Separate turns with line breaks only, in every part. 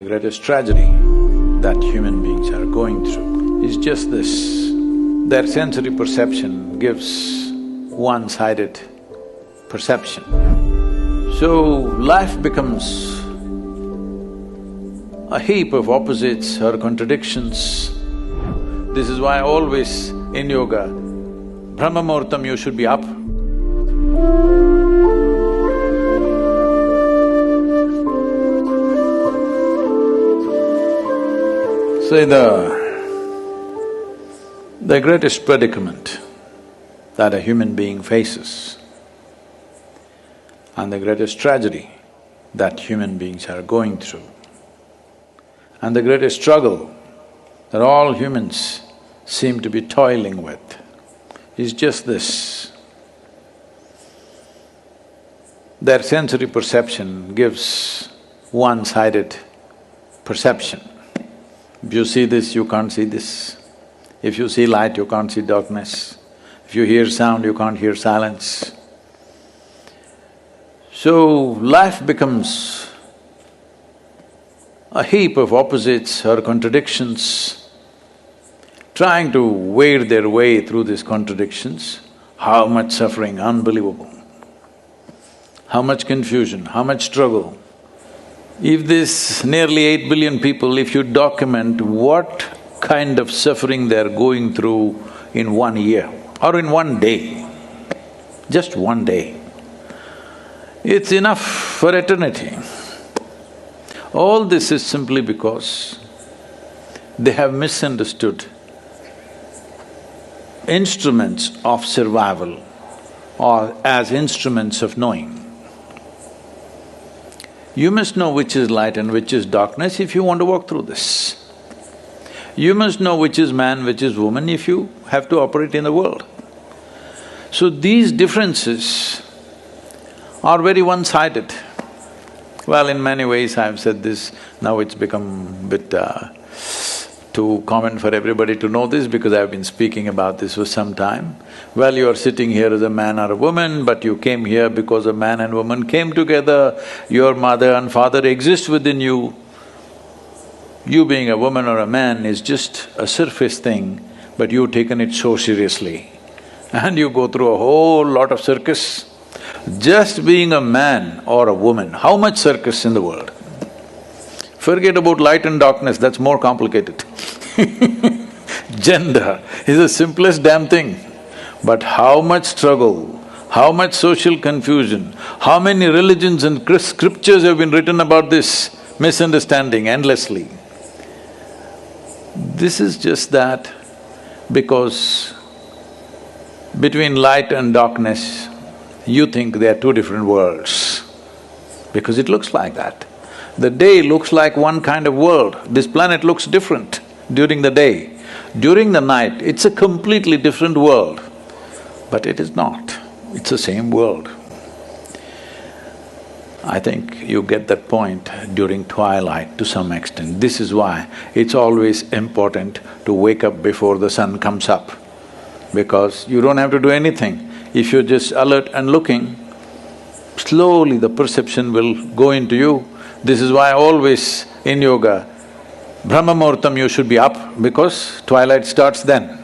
The greatest tragedy that human beings are going through is just this. Their sensory perception gives one-sided perception. So, life becomes a heap of opposites or contradictions. This is why always in yoga, Brahma Muhurtam you should be up. Say the greatest predicament that a human being faces and the greatest tragedy that human beings are going through and the greatest struggle that all humans seem to be toiling with is just this. Their sensory perception gives one-sided perception. If you see this, you can't see this. If you see light, you can't see darkness. If you hear sound, you can't hear silence. So, life becomes a heap of opposites or contradictions. Trying to wade their way through these contradictions, how much suffering, unbelievable. How much confusion, how much struggle. If this nearly 8 billion people, if you document what kind of suffering they're going through in 1 year or in 1 day, just 1 day, it's enough for eternity. All this is simply because they have misunderstood instruments of survival or as instruments of knowing. You must know which is light and which is darkness if you want to walk through this. You must know which is man, which is woman if you have to operate in the world. So these differences are very one-sided. Well, in many ways I've said this, now it's become a bit too common for everybody to know this because I've been speaking about this for some time. Well, you are sitting here as a man or a woman, but you came here because a man and woman came together, your mother and father exist within you. You being a woman or a man is just a surface thing, but you've taken it so seriously. And you go through a whole lot of circus. Just being a man or a woman, how much circus in the world? Forget about light and darkness, that's more complicated. Gender is the simplest damn thing. But how much struggle, how much social confusion, how many religions and scriptures have been written about this misunderstanding endlessly. This is just that because between light and darkness, you think they are two different worlds, because it looks like that. The day looks like one kind of world, this planet looks different during the day. During the night, it's a completely different world, but it is not, it's the same world. I think you get that point during twilight to some extent. This is why it's always important to wake up before the sun comes up, because you don't have to do anything. If you're just alert and looking, slowly the perception will go into you. This is why always in yoga, Brahma Muhurtam you should be up because twilight starts then.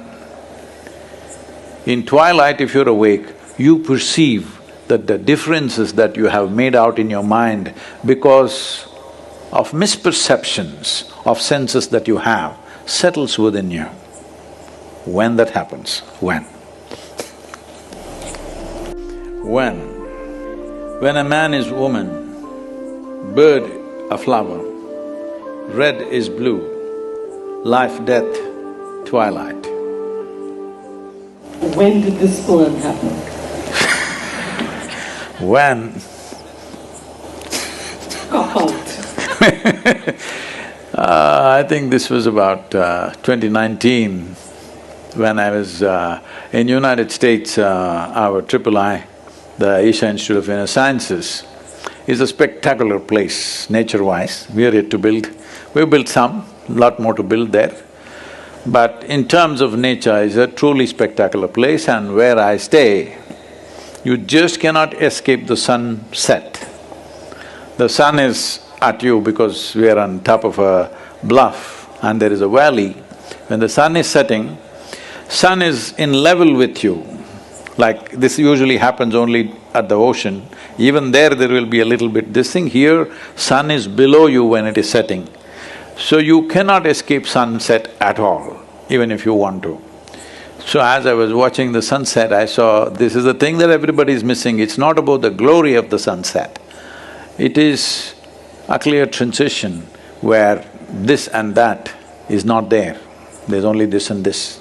In twilight, if you're awake, you perceive that the differences that you have made out in your mind because of misperceptions of senses that you have settles within you. When that happens? When? When a man is woman, bird a flower, red is blue, life, death, twilight.
When did this poem happen?
When? I think this was about 2019 when I was in United States, our III, the Asia Institute of Inner Sciences, is a spectacular place nature-wise. We are yet to build. We've built some, lot more to build there. But in terms of nature, it's a truly spectacular place, and where I stay, you just cannot escape the sunset. The sun is at you because we are on top of a bluff and there is a valley. When the sun is setting, sun is in level with you. Like this usually happens only at the ocean. Even there will be a little bit this thing. Here, sun is below you when it is setting. So you cannot escape sunset at all, even if you want to. So as I was watching the sunset, I saw this is the thing that everybody is missing. It's not about the glory of the sunset. It is a clear transition where this and that is not there. There's only this and this.